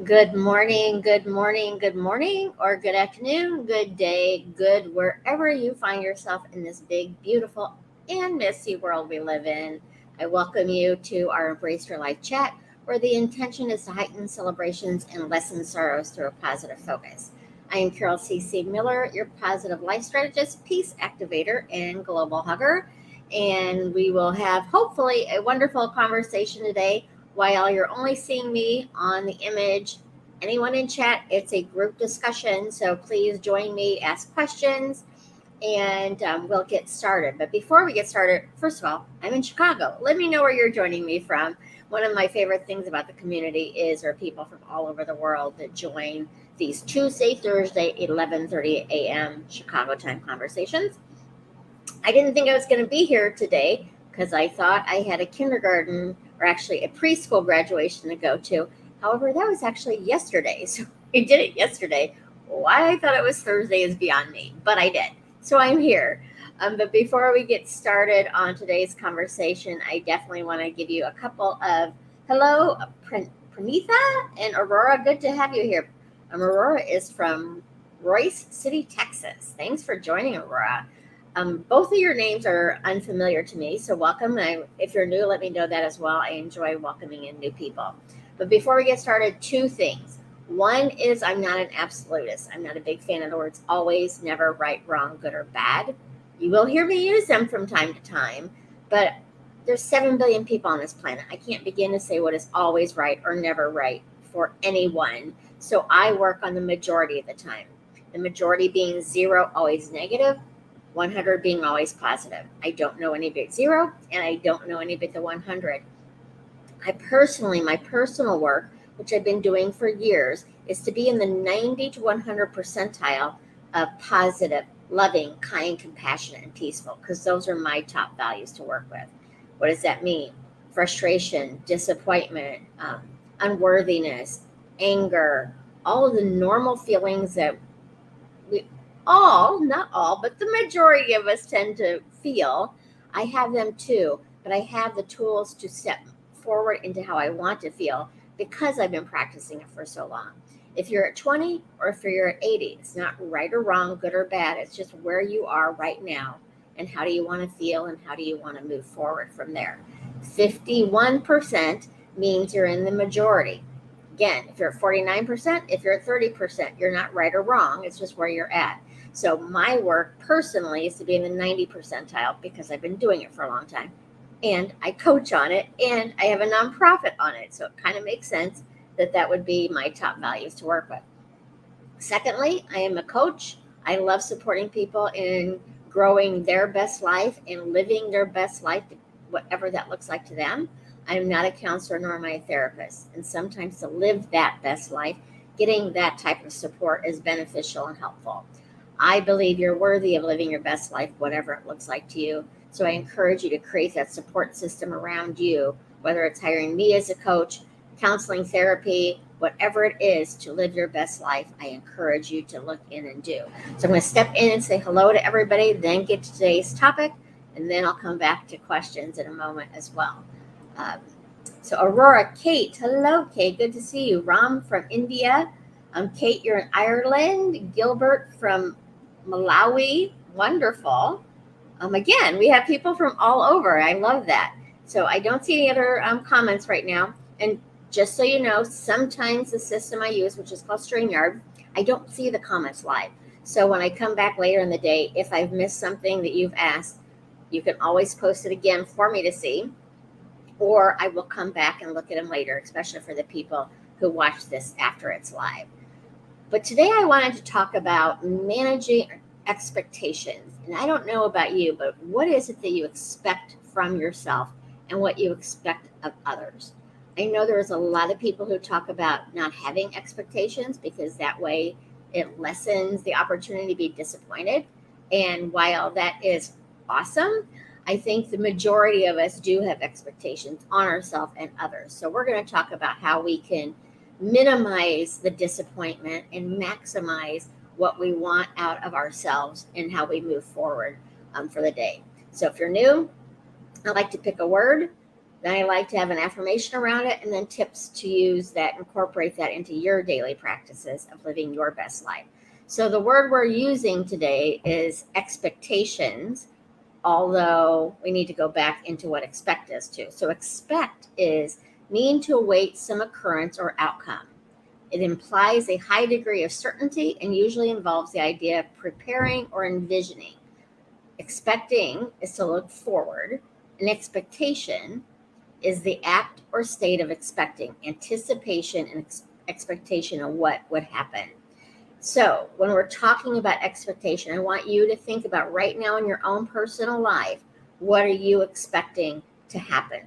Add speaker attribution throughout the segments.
Speaker 1: Good morning, good morning, good morning, or good afternoon, good day, good wherever you find yourself in this big, beautiful, and messy world we live in. I welcome you to our Embrace Your Life chat, where the intention is to heighten celebrations and lessen sorrows through a positive focus. I am Carol C. Miller, your positive life strategist, peace activator, and global hugger. And we will have hopefully a wonderful conversation today while you're only seeing me on the image. Anyone in chat, it's a group discussion, so please join me, ask questions, and we'll get started. But before we get started, first of all, I'm in Chicago. Let me know where you're joining me from. One of my favorite things about the community is there are people from all over the world that join these Tuesday, Thursday, 11:30 a.m. Chicago time conversations. I didn't think I was going to be here today because I thought I had a kindergarten or actually a preschool graduation to go to. However, that was actually yesterday. So I did it yesterday. Why I thought it was Thursday is beyond me, but I did. So I'm here. But before we get started on today's conversation, I definitely want to give you a couple of hello, Pranitha and Aurora. Good to have you here. Aurora is from Royce City, Texas. Thanks for joining, Aurora. Both of your names are unfamiliar to me, so welcome. If you're new, let me know that as well. I enjoy welcoming in new people. But before we get started, two things. One is I'm not an absolutist. I'm not a big fan of the words always, never, right, wrong, good, or bad. You will hear me use them from time to time, but there's 7 billion people on this planet. I can't begin to say what is always right or never right for anyone. So I work on the majority of the time. The majority being zero, always negative, 100 being always positive. I don't know any big zero, and I don't know any big the 100. My personal work, which I've been doing for years, is to be in the 90 to 100 percentile of positive, loving, kind, compassionate, and peaceful, because those are my top values to work with. What does that mean? Frustration, disappointment, unworthiness, anger, all of the normal feelings that we not all, but the majority of us tend to feel. I have them too, but I have the tools to step forward into how I want to feel because I've been practicing it for so long. If you're at 20 or if you're at 80, it's not right or wrong, good or bad. It's just where you are right now and how do you want to feel and how do you want to move forward from there. 51% means you're in the majority. Again, if you're at 49%, if you're at 30%, you're not right or wrong. It's just where you're at. So my work personally is to be in the 90 percentile because I've been doing it for a long time. And I coach on it and I have a nonprofit on it. So it kind of makes sense that that would be my top values to work with. Secondly, I am a coach. I love supporting people in growing their best life and living their best life, whatever that looks like to them. I'm not a counselor nor am I a therapist. And sometimes to live that best life, getting that type of support is beneficial and helpful. I believe you're worthy of living your best life, whatever it looks like to you. So I encourage you to create that support system around you, whether it's hiring me as a coach, counseling, therapy, whatever it is to live your best life. I encourage you to look in and do. So I'm going to step in and say hello to everybody, then get to today's topic, and then I'll come back to questions in a moment as well. Um, so Aurora, Kate, hello, Kate, good to see you. Ram from India. Kate, you're in Ireland. Gilbert from Malawi, wonderful. Again, we have people from all over. I love that. So I don't see any other comments right now. And just so you know, sometimes the system I use, which is called StreamYard, I don't see the comments live. So when I come back later in the day, if I've missed something that you've asked, you can always post it again for me to see, or I will come back and look at them later, especially for the people who watch this after it's live. But today I wanted to talk about managing expectations. And I don't know about you, but what is it that you expect from yourself and what you expect of others? I know there's a lot of people who talk about not having expectations because that way it lessens the opportunity to be disappointed. And while that is awesome, I think the majority of us do have expectations on ourselves and others. So we're going to talk about how we can minimize the disappointment and maximize what we want out of ourselves and how we move forward for the day. So if you're new, I like to pick a word Then I like to have an affirmation around it, and then tips to use that, incorporate that into your daily practices of living your best life. So the word we're using today is expectations, although we need to go back into what expect is too. So expect is mean to await some occurrence or outcome. It implies a high degree of certainty and usually involves the idea of preparing or envisioning. Expecting is to look forward. An expectation is the act or state of expecting, anticipation and expectation of what would happen. So, when we're talking about expectation, I want you to think about right now in your own personal life, what are you expecting to happen?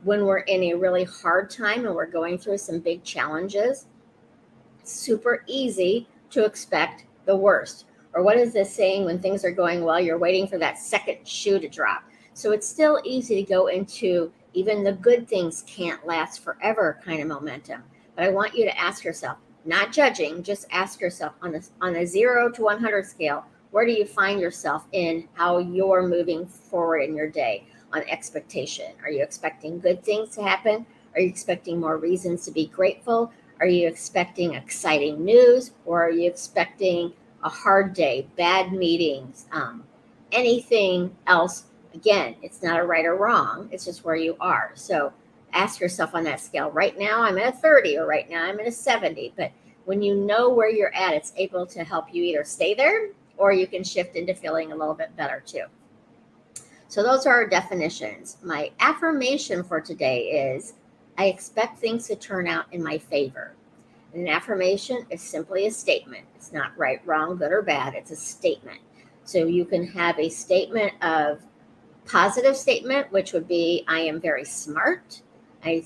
Speaker 1: When we're in a really hard time and we're going through some big challenges, it's super easy to expect the worst. Or what is this saying? When things are going well, you're waiting for that second shoe to drop. So it's still easy to go into even the good things can't last forever kind of momentum. But I want you to ask yourself, not judging, just ask yourself on a 0 to 100 scale, where do you find yourself in how you're moving forward in your day on expectation? Are you expecting good things to happen? Are you expecting more reasons to be grateful? Are you expecting exciting news, or are you expecting a hard day, bad meetings, anything else? Again, it's not a right or wrong. It's just where you are. So ask yourself on that scale. Right now, I'm at a 30, or right now, I'm at a 70. But when you know where you're at, it's able to help you either stay there or you can shift into feeling a little bit better too. So those are our definitions. My affirmation for today is I expect things to turn out in my favor. An affirmation is simply a statement. It's not right, wrong, good, or bad. It's a statement. So you can have a statement of positive statement, which would be I am very smart. I'm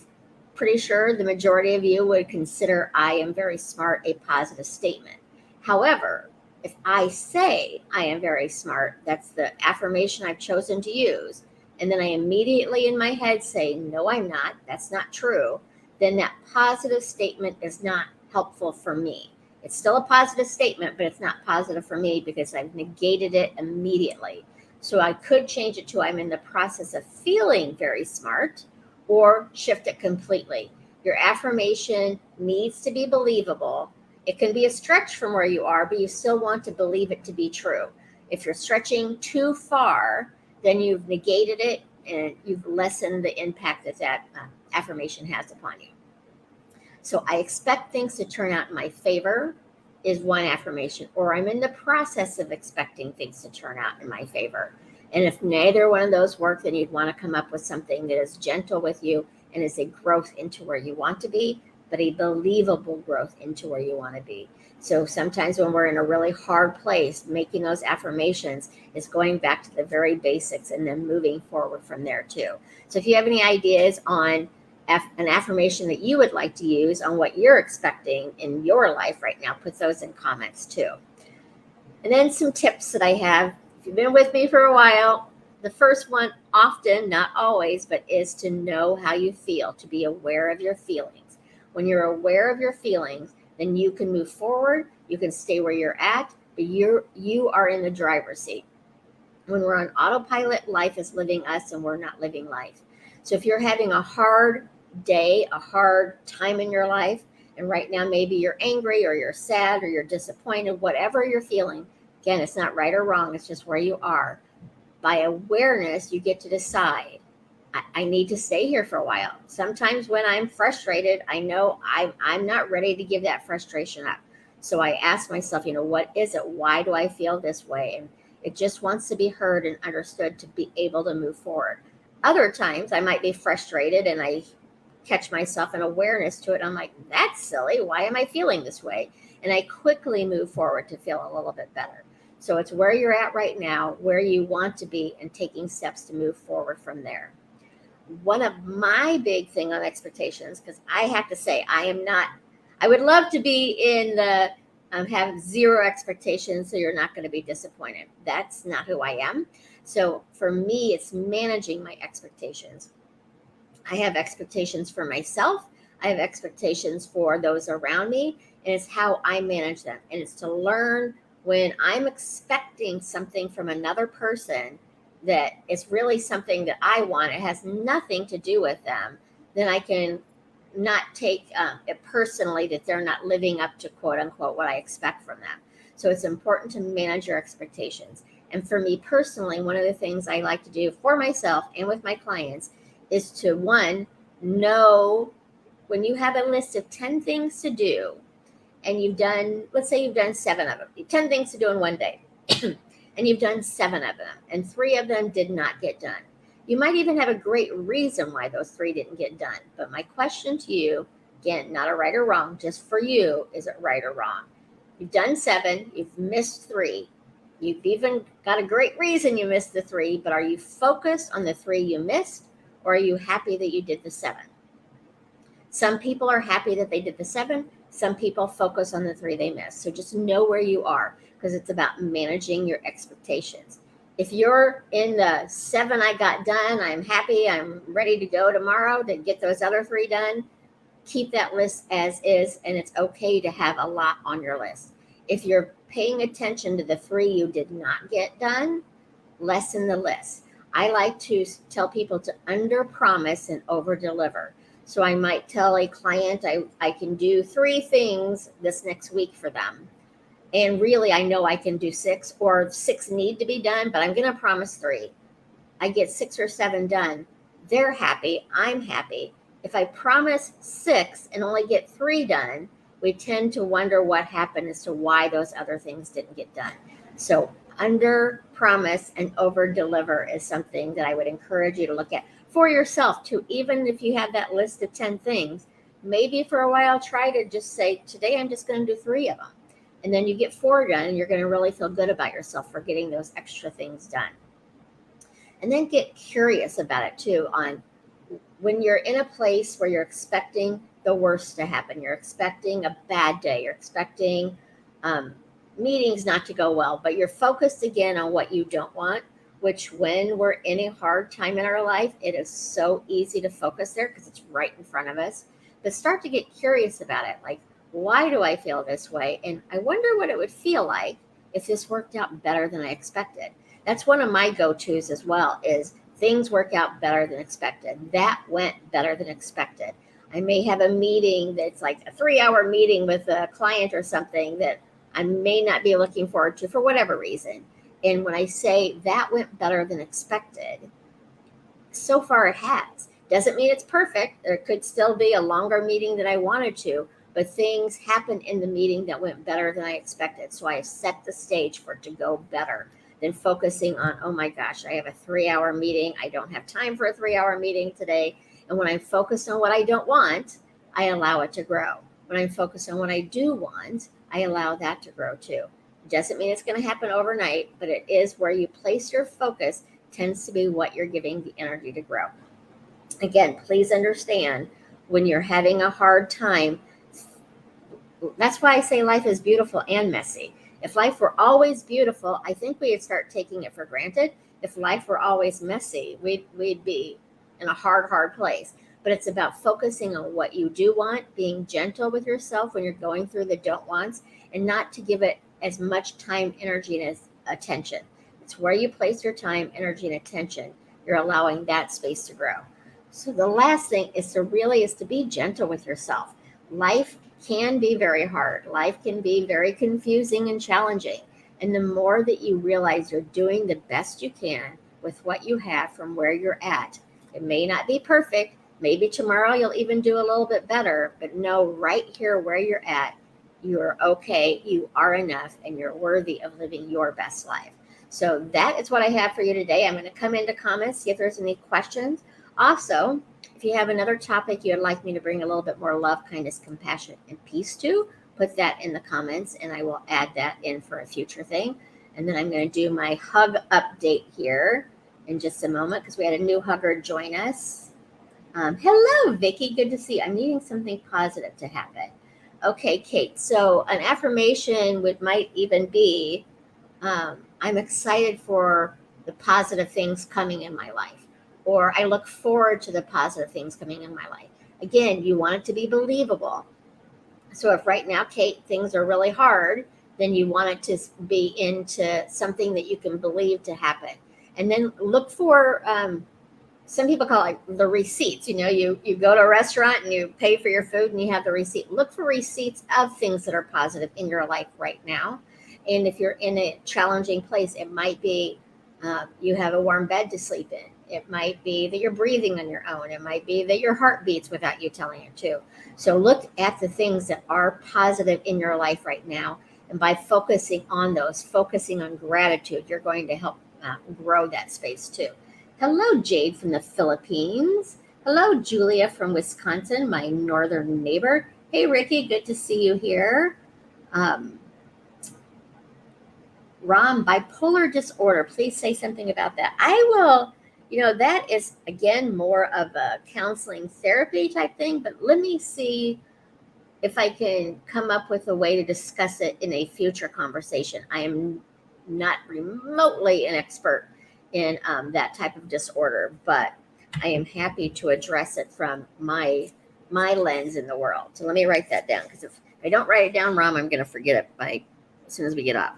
Speaker 1: pretty sure the majority of you would consider I am very smart a positive statement. However, if I say I am very smart, that's the affirmation I've chosen to use, and then I immediately in my head say, no, I'm not, that's not true, then that positive statement is not helpful for me. It's still a positive statement, but it's not positive for me because I've negated it immediately. So I could change it to I'm in the process of feeling very smart, or shift it completely. Your affirmation needs to be believable. It can be a stretch from where you are, but you still want to believe it to be true. If you're stretching too far, then you've negated it and you've lessened the impact that affirmation has upon you. So I expect things to turn out in my favor is one affirmation, or I'm in the process of expecting things to turn out in my favor. And if neither one of those work, then you'd want to come up with something that is gentle with you and is a growth into where you want to be, but a believable growth into where you want to be. So sometimes when we're in a really hard place, making those affirmations is going back to the very basics and then moving forward from there too. So if you have any ideas on an affirmation that you would like to use on what you're expecting in your life right now, put those in comments too. And then some tips that I have. If you've been with me for a while, the first one often, not always, but is to know how you feel, to be aware of your feelings. When you're aware of your feelings, then you can move forward, you can stay where you're at, but you are in the driver's seat. When we're on autopilot, life is living us and we're not living life. So if you're having a hard day, a hard time in your life, and right now maybe you're angry or you're sad or you're disappointed, whatever you're feeling, again, it's not right or wrong, it's just where you are. By awareness, you get to decide, I need to stay here for a while. Sometimes when I'm frustrated, I know I'm not ready to give that frustration up. So I ask myself, what is it? Why do I feel this way? And it just wants to be heard and understood to be able to move forward. Other times I might be frustrated and I catch myself an awareness to it. I'm like, that's silly. Why am I feeling this way? And I quickly move forward to feel a little bit better. So it's where you're at right now, where you want to be, and taking steps to move forward from there. One of my big thing on expectations, because I have to say, I would love to be in the have zero expectations so you're not going to be disappointed. That's not who I am. So for me, it's managing my expectations. I have expectations for myself. I have expectations for those around me, and it's how I manage them. And it's to learn when I'm expecting something from another person, that it's really something that I want, it has nothing to do with them, then I can not take it personally that they're not living up to quote unquote what I expect from them. So it's important to manage your expectations. And for me personally, one of the things I like to do for myself and with my clients is to, one, know when you have a list of 10 things to do and you've done, let's say you've done 7 of them, 10 things to do in one day, and you've done 7 of them, and 3 of them did not get done. You might even have a great reason why those 3 didn't get done. But my question to you, again, not a right or wrong, just for you, is it right or wrong? You've done 7, you've missed 3. You've even got a great reason you missed the 3, but are you focused on the 3 you missed, or are you happy that you did the 7? Some people are happy that they did the 7. Some people focus on the 3 they missed. So just know where you are, because it's about managing your expectations. If you're in the 7 I got done, I'm happy, I'm ready to go tomorrow to get those other 3 done, keep that list as is, and it's okay to have a lot on your list. If you're paying attention to the 3 you did not get done, lessen the list. I like to tell people to under promise and over deliver. So I might tell a client I can do 3 things this next week for them. And really, I know I can do 6, or 6 need to be done, but I'm going to promise 3. I get 6 or 7 done. They're happy. I'm happy. If I promise 6 and only get 3 done, we tend to wonder what happened as to why those other things didn't get done. So under promise and over deliver is something that I would encourage you to look at for yourself too. Even if you have that list of 10 things, maybe for a while try to just say, today I'm just going to do 3 of them. And then you get 4 done, and you're going to really feel good about yourself for getting those extra things done. And then get curious about it too, on when you're in a place where you're expecting the worst to happen, you're expecting a bad day, you're expecting meetings not to go well, but you're focused again on what you don't want, which when we're in a hard time in our life, it is so easy to focus there because it's right in front of us. But start to get curious about it. Like, why do I feel this way? And I wonder what it would feel like if this worked out better than I expected. That's one of my go-tos as well, is things work out better than expected. That went better than expected. I may have a meeting that's like a 3-hour meeting with a client or something that I may not be looking forward to for whatever reason. And when I say that went better than expected, so far it has. Doesn't mean it's perfect. There could still be a longer meeting than I wanted to, but things happened in the meeting that went better than I expected. So I set the stage for it to go better than focusing on, oh my gosh, I have a 3-hour meeting. I don't have time for a 3-hour meeting today. And when I'm focused on what I don't want, I allow it to grow. When I'm focused on what I do want, I allow that to grow too. It doesn't mean it's going to happen overnight, but it is where you place your focus tends to be what you're giving the energy to grow. Again, please understand, when you're having a hard time, that's why I say life is beautiful and messy. If life were always beautiful, I think we'd start taking it for granted. If life were always messy, we'd be in a hard place. But it's about focusing on what you do want, being gentle with yourself when you're going through the don't wants, and not to give it as much time, energy, and attention. It's where you place your time, energy, and attention. You're allowing that space to grow. So the last thing is to be gentle with yourself. Life can be very hard. Life can be very confusing and challenging. And the more that you realize you're doing the best you can with what you have from where you're at, it may not be perfect. Maybe tomorrow you'll even do a little bit better, but know right here where you're at, you're okay, you are enough, and you're worthy of living your best life. So that is what I have for you today. I'm going to come into comments, see if there's any questions. Also, if you have another topic you'd like me to bring a little bit more love, kindness, compassion, and peace to, put that in the comments, and I will add that in for a future thing. And then I'm going to do my hug update here in just a moment, because we had a new hugger join us. Hello, Vicki. Good to see you. I'm needing something positive to happen. Okay, Kate. So an affirmation might even be, I'm excited for the positive things coming in my life, or I look forward to the positive things coming in my life. Again, you want it to be believable. So if right now, Kate, things are really hard, then you want it to be into something that you can believe to happen. And then look for, some people call it the receipts. You go to a restaurant and you pay for your food and you have the receipt. Look for receipts of things that are positive in your life right now. And if you're in a challenging place, it might be you have a warm bed to sleep in. It might be that you're breathing on your own. It might be that your heart beats without you telling it to. So look at the things that are positive in your life right now. And by focusing on those, focusing on gratitude, you're going to help grow that space too. Hello, Jade from the Philippines. Hello, Julia from Wisconsin, my northern neighbor. Hey, Ricky, good to see you here. Ram, bipolar disorder. Please say something about that. I will, that is, again, more of a counseling therapy type thing, but let me see if I can come up with a way to discuss it in a future conversation. I am not remotely an expert in that type of disorder, but I am happy to address it from my lens in the world. So let me write that down, because if I don't write it down, Ram, I'm going to forget it as soon as we get off.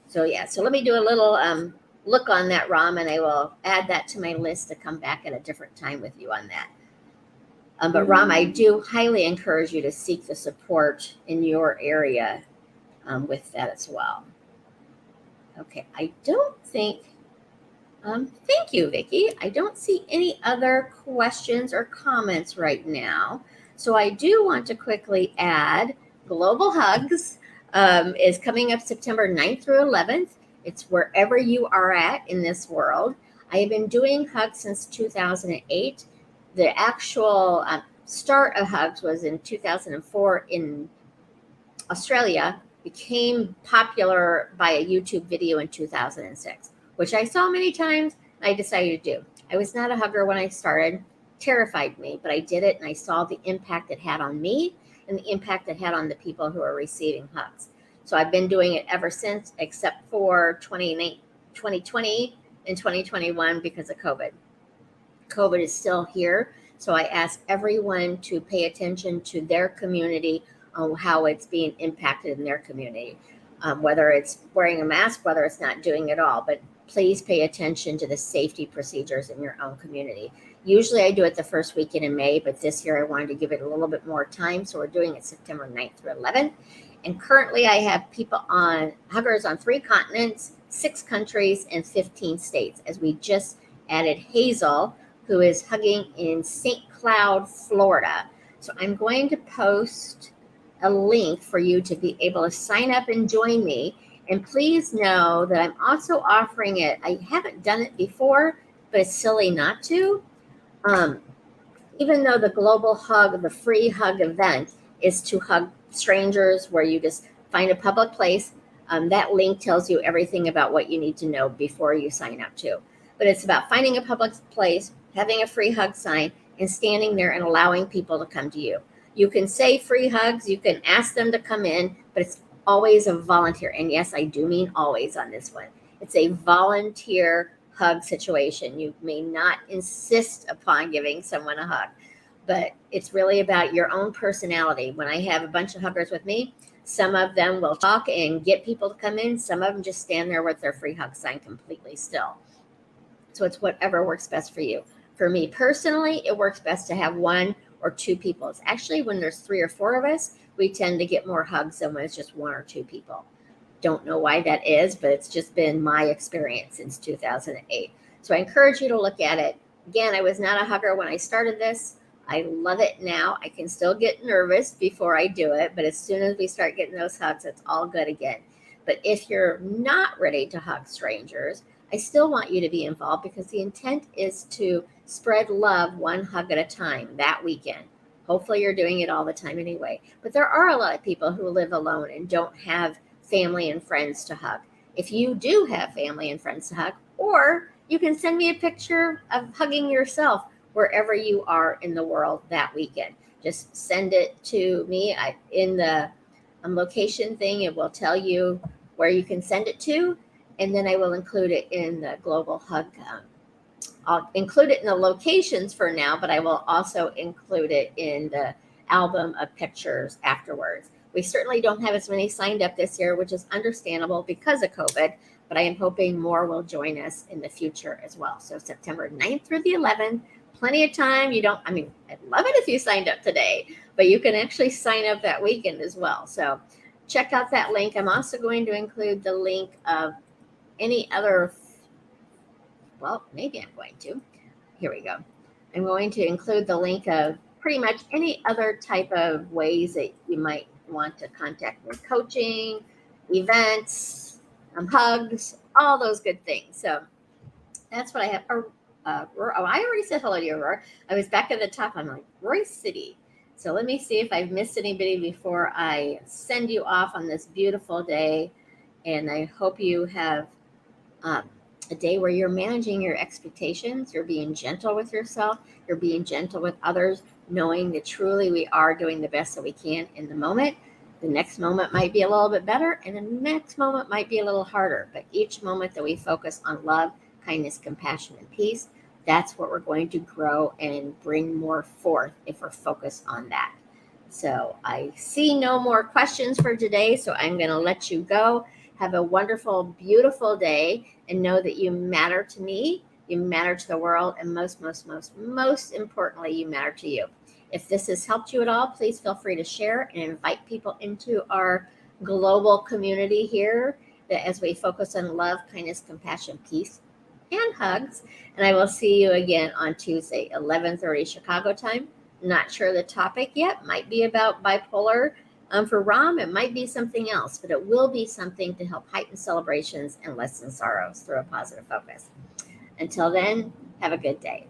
Speaker 1: So let me do a little look on that, Ram, and I will add that to my list to come back at a different time with you on that. But Ram, I do highly encourage you to seek the support in your area with that as well. Okay, I don't think, thank you, Vicki. I don't see any other questions or comments right now. So I do want to quickly add Global Hugs is coming up September 9th through 11th. It's wherever you are at in this world. I have been doing hugs since 2008. The actual start of hugs was in 2004 in Australia, became popular by a YouTube video in 2006, which I saw many times and I decided to do. I was not a hugger when I started, terrified me, but I did it and I saw the impact it had on me and the impact it had on the people who are receiving hugs. So I've been doing it ever since, except for 2020 and 2021 because of COVID. COVID is still here. So I ask everyone to pay attention to their community on how it's being impacted in their community, whether it's wearing a mask, whether it's not doing it all. But please pay attention to the safety procedures in your own community. Usually I do it the first weekend in May, but this year I wanted to give it a little bit more time. So we're doing it September 9th through 11th. And currently I have huggers on 3 continents, 6 countries, and 15 states, as we just added Hazel, who is hugging in St. Cloud, Florida. So I'm going to post a link for you to be able to sign up and join me. And please know that I'm also offering it. I haven't done it before, but it's silly not to. Even though the Global Hug, the free hug event, is to hug strangers where you just find a public place, that link tells you everything about what you need to know before you sign up to. But it's about finding a public place, having a free hug sign, and standing there and allowing people to come to you. You can say free hugs, you can ask them to come in, but it's always a volunteer. And yes, I do mean always on this one. It's a volunteer hug situation. You may not insist upon giving someone a hug, but it's really about your own personality. When I have a bunch of huggers with me, some of them will talk and get people to come in. Some of them just stand there with their free hug sign completely still. So it's whatever works best for you. For me personally, it works best to have 1 or 2 people. It's actually when there's 3 or 4 of us, we tend to get more hugs than when it's just 1 or 2 people. Don't know why that is, but it's just been my experience since 2008. So I encourage you to look at it. Again, I was not a hugger when I started this. I love it now. I can still get nervous before I do it, but as soon as we start getting those hugs, it's all good again. But if you're not ready to hug strangers, I still want you to be involved, because the intent is to spread love 1 hug at a time that weekend. Hopefully you're doing it all the time anyway. But there are a lot of people who live alone and don't have family and friends to hug. If you do have family and friends to hug, or you can send me a picture of hugging yourself wherever you are in the world that weekend. Just send it to me. In the location thing, it will tell you where you can send it to, and then I will include it in the Global Hug. I'll include it in the locations for now, but I will also include it in the album of pictures afterwards. We certainly don't have as many signed up this year, which is understandable because of COVID, but I am hoping more will join us in the future as well. So September 9th through the 11th, plenty of time. I'd love it if you signed up today, but you can actually sign up that weekend as well. So check out that link. I'm also going to include the link of any other, well, maybe I'm going to. Here we go. I'm going to include the link of pretty much any other type of ways that you might want to contact me: coaching, events, hugs, all those good things. So that's what I have. I already said hello to you, Aurora. I was back at the top. I'm like, Royce City. So let me see if I've missed anybody before I send you off on this beautiful day. And I hope you have um, a day where you're managing your expectations, you're being gentle with yourself, you're being gentle with others, knowing that truly we are doing the best that we can in the moment. The next moment might be a little bit better, and the next moment might be a little harder. But each moment that we focus on love, kindness, compassion, and peace, that's what we're going to grow and bring more forth if we're focused on that. So I see no more questions for today, so I'm going to let you go. Have a wonderful, beautiful day, and know that you matter to me, you matter to the world, and most importantly, you matter to you. If this has helped you at all, please feel free to share and invite people into our global community here that as we focus on love, kindness, compassion, peace, and hugs. And I will see you again on Tuesday, 11:30 Chicago time. Not sure the topic yet. Might be about bipolar. For Ram, it might be something else, but it will be something to help heighten celebrations and lessen sorrows through a positive focus. Until then, have a good day.